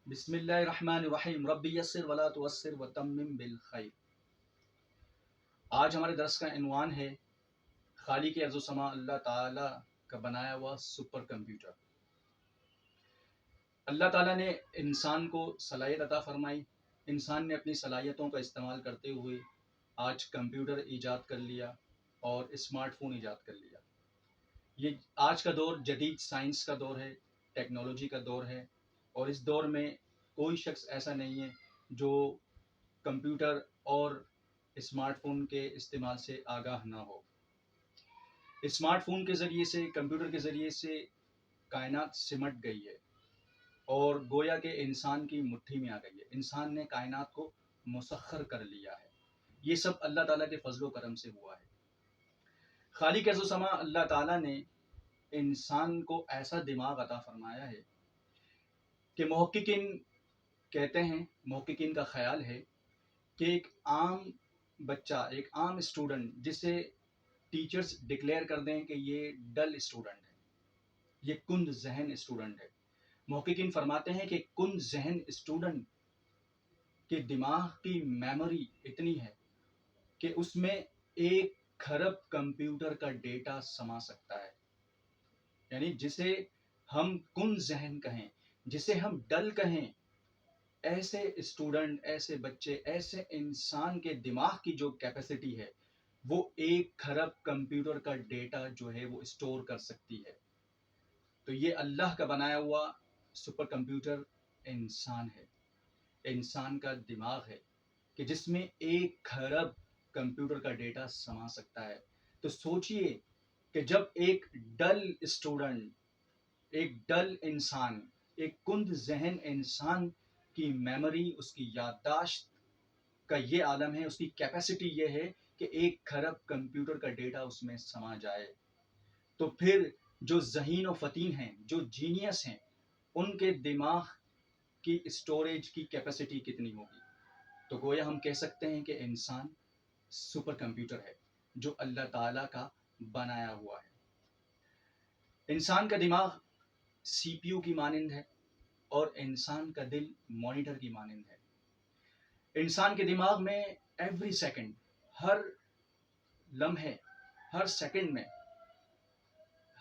بسم اللہ الرحمن الرحیم ربی یسر ولا تعسر وتمم بالخیر۔ آج ہمارے درس کا عنوان ہے خالق ارض و سما اللہ تعالیٰ کا بنایا ہوا سپر کمپیوٹر۔ اللہ تعالیٰ نے انسان کو صلاحیت عطا فرمائی، انسان نے اپنی صلاحیتوں کا استعمال کرتے ہوئے آج کمپیوٹر ایجاد کر لیا اور اسمارٹ فون ایجاد کر لیا۔ یہ آج کا دور جدید سائنس کا دور ہے، ٹیکنالوجی کا دور ہے، اور اس دور میں کوئی شخص ایسا نہیں ہے جو کمپیوٹر اور اسمارٹ فون کے استعمال سے آگاہ نہ ہو۔ اسمارٹ فون کے ذریعے سے، کمپیوٹر کے ذریعے سے کائنات سمٹ گئی ہے اور گویا کہ انسان کی مٹھی میں آ گئی ہے۔ انسان نے کائنات کو مسخر کر لیا ہے۔ یہ سب اللہ تعالیٰ کے فضل و کرم سے ہوا ہے۔ خالق ارض و سما اللہ تعالیٰ نے انسان کو ایسا دماغ عطا فرمایا ہے کہ محققین کہتے ہیں، محققین کا خیال ہے کہ ایک عام بچہ، ایک عام اسٹوڈنٹ جسے ٹیچرز ڈکلیئر کر دیں کہ یہ ڈل اسٹوڈنٹ ہے، یہ کند ذہن اسٹوڈنٹ ہے، محققین فرماتے ہیں کہ کند ذہن اسٹوڈنٹ کے دماغ کی میموری اتنی ہے کہ اس میں 1 کھرب کمپیوٹر کا ڈیٹا سما سکتا ہے۔ یعنی جسے ہم کند ذہن کہیں، جسے ہم ڈل کہیں، ایسے اسٹوڈنٹ، ایسے بچے، ایسے انسان کے دماغ کی جو کیپیسٹی ہے وہ 1 کھرب کمپیوٹر کا ڈیٹا جو ہے وہ اسٹور کر سکتی ہے۔ تو یہ اللہ کا بنایا ہوا سپر کمپیوٹر انسان ہے، انسان کا دماغ ہے کہ جس میں 1 کھرب کمپیوٹر کا ڈیٹا سما سکتا ہے۔ تو سوچئے کہ جب ایک ڈل اسٹوڈنٹ، ایک ڈل انسان، ایک کند ذہن انسان کی میموری، اس کی یادداشت کا یہ عالم ہے، اس کی کیپیسٹی یہ ہے کہ 1 کھرب کمپیوٹر کا ڈیٹا اس میں سما جائے، تو پھر جو ذہین و فطین ہیں، جو جینیس ہیں، ان کے دماغ کی اسٹوریج کی کیپیسٹی کتنی ہوگی۔ تو گویا ہم کہہ سکتے ہیں کہ انسان سپر کمپیوٹر ہے جو اللہ تعالیٰ کا بنایا ہوا ہے۔ انسان کا دماغ سی پی یو کی مانند ہے اور انسان کا دل مانیٹر کی مانند ہے۔ انسان کے دماغ میں ایوری سیکنڈ، ہر لمحے، ہر سیکنڈ میں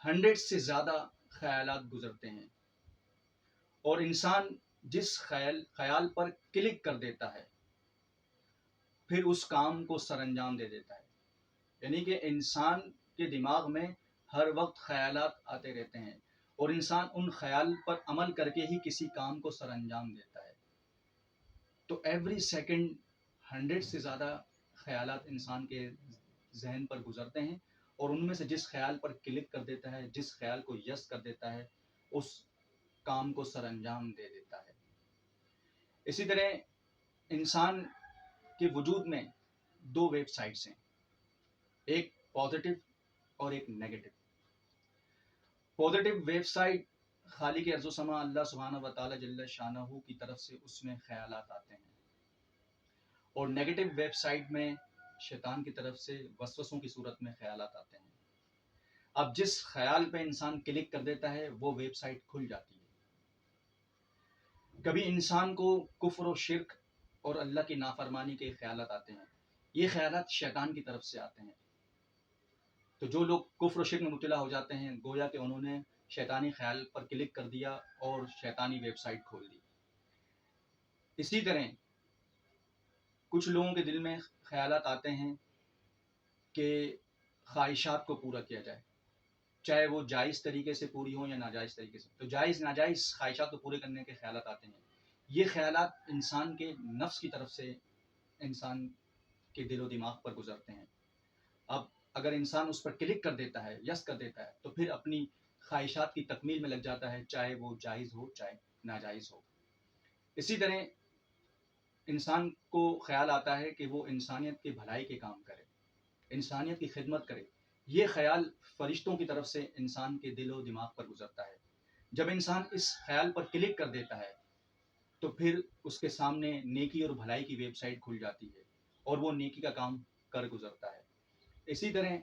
100 سے زیادہ خیالات گزرتے ہیں، اور انسان جس خیال پر کلک کر دیتا ہے پھر اس کام کو سر انجام دے دیتا ہے۔ یعنی کہ انسان کے دماغ میں ہر وقت خیالات آتے رہتے ہیں اور انسان ان خیال پر عمل کر کے ہی کسی کام کو سر انجام دیتا ہے۔ تو ایوری سیکنڈ 100 سے زیادہ خیالات انسان کے ذہن پر گزرتے ہیں، اور ان میں سے جس خیال پر کلک کر دیتا ہے، جس خیال کو یس کر دیتا ہے، اس کام کو سر انجام دے دیتا ہے۔ اسی طرح انسان کے وجود میں 2 ویب سائٹس ہیں، ایک پازیٹیو اور ایک نیگیٹو۔ پازیٹیو ویب سائٹ خالق ارض و سما اللہ سبحانہ و تعالیٰ جل شانہ کی طرف سے اس میں خیالات آتے ہیں، اور نیگیٹو ویب سائٹ میں شیطان کی طرف سے وسوسوں کی صورت میں خیالات آتے ہیں۔ اب جس خیال پہ انسان کلک کر دیتا ہے وہ ویب سائٹ کھل جاتی ہے۔ کبھی انسان کو کفر و شرک اور اللہ کی نافرمانی کے خیالات آتے ہیں، یہ خیالات شیطان کی طرف سے آتے ہیں۔ تو جو لوگ کفر و شرک میں مبتلا ہو جاتے ہیں، گویا کہ انہوں نے شیطانی خیال پر کلک کر دیا اور شیطانی ویب سائٹ کھول دی۔ اسی طرح کچھ لوگوں کے دل میں خیالات آتے ہیں کہ خواہشات کو پورا کیا جائے، چاہے وہ جائز طریقے سے پوری ہوں یا ناجائز طریقے سے۔ تو جائز ناجائز خواہشات کو پورے کرنے کے خیالات آتے ہیں۔ یہ خیالات انسان کے نفس کی طرف سے انسان کے دل و دماغ پر گزرتے ہیں۔ اب اگر انسان اس پر کلک کر دیتا ہے، یس کر دیتا ہے، تو پھر اپنی خواہشات کی تکمیل میں لگ جاتا ہے، چاہے وہ جائز ہو چاہے ناجائز ہو۔ اسی طرح انسان کو خیال آتا ہے کہ وہ انسانیت کی بھلائی کے کام کرے، انسانیت کی خدمت کرے۔ یہ خیال فرشتوں کی طرف سے انسان کے دل و دماغ پر گزرتا ہے۔ جب انسان اس خیال پر کلک کر دیتا ہے تو پھر اس کے سامنے نیکی اور بھلائی کی ویب سائٹ کھل جاتی ہے اور وہ نیکی کا کام کر گزرتا ہے۔ اسی طرح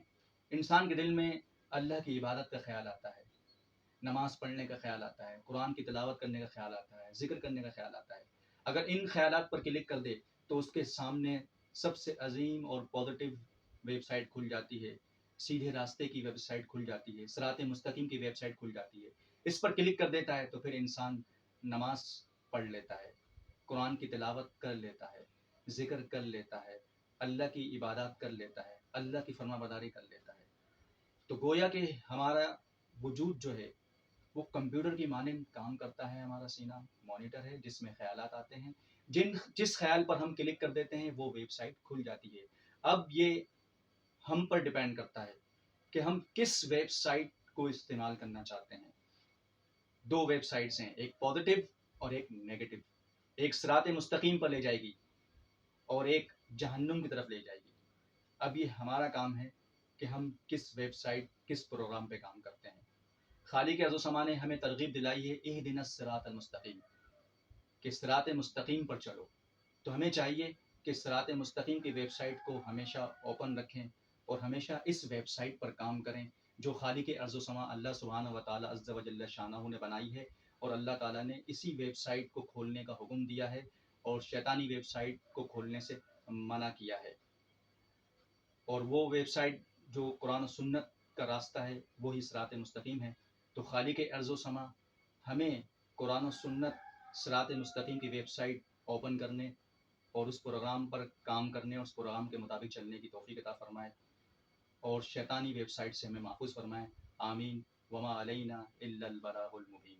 انسان کے دل میں اللہ کی عبادت کا خیال آتا ہے، نماز پڑھنے کا خیال آتا ہے، قرآن کی تلاوت کرنے کا خیال آتا ہے، ذکر کرنے کا خیال آتا ہے، اگر ان خیالات پر کلک کر دے تو اس کے سامنے سب سے عظیم اور پازیٹیو ویب سائٹ کھل جاتی ہے، سیدھے راستے کی ویب سائٹ کھل جاتی ہے، صراط مستقیم کی ویب سائٹ کھل جاتی ہے. اس پر کلک کر دیتا ہے تو پھر انسان نماز پڑھ لیتا ہے، قرآن کی تلاوت کر لیتا ہے، ذکر کر لیتا ہے، اللہ کی عبادات کر لیتا ہے، اللہ کی فرما برداری کر لیتا ہے. تو گویا کہ ہمارا وجود جو ہے وہ کمپیوٹر کی مانند کام کرتا ہے. ہمارا سینہ مانیٹر ہے جس میں خیالات آتے ہیں، جس خیال پر ہم کلک کر دیتے ہیں وہ ویب سائٹ کھل جاتی ہے. اب یہ ہم پر ڈیپینڈ کرتا ہے کہ ہم کس ویب سائٹ کو استعمال کرنا چاہتے ہیں. دو ویب سائٹس ہیں، ایک پازیٹیو اور ایک نیگیٹو. ایک صراط مستقیم پر لے جائے گی اور ایک جہنم کی طرف لے جائے گی. اب یہ ہمارا کام ہے کہ ہم کس ویب سائٹ، کس پروگرام پہ کام کرتے ہیں. خالق ارض و سما نے ہمیں ترغیب دلائی ہے اہدنا الصراط المستقیم، کہ صراط مستقیم پر چلو. تو ہمیں چاہیے کہ صراط مستقیم کی ویب سائٹ کو ہمیشہ اوپن رکھیں اور ہمیشہ اس ویب سائٹ پر کام کریں جو خالق ارض و سما اللہ سبحانہ و تعالیٰ عز و جل شانہ نے بنائی ہے. اور اللہ تعالیٰ نے اسی ویب سائٹ کو کھولنے کا حکم دیا ہے اور شیطانی ویب سائٹ کو کھولنے سے منع کیا ہے. اور وہ ویب سائٹ جو قرآن و سنت کا راستہ ہے وہی صراط مستقیم ہے. تو خالق ارض و سما ہمیں قرآن و سنت صراط مستقیم کی ویب سائٹ اوپن کرنے اور اس پروگرام پر کام کرنے اور اس پروگرام کے مطابق چلنے کی توفیق عطا فرمائے اور شیطانی ویب سائٹ سے ہمیں محفوظ فرمائے. آمین. وما علینا الا البلاغ المبین.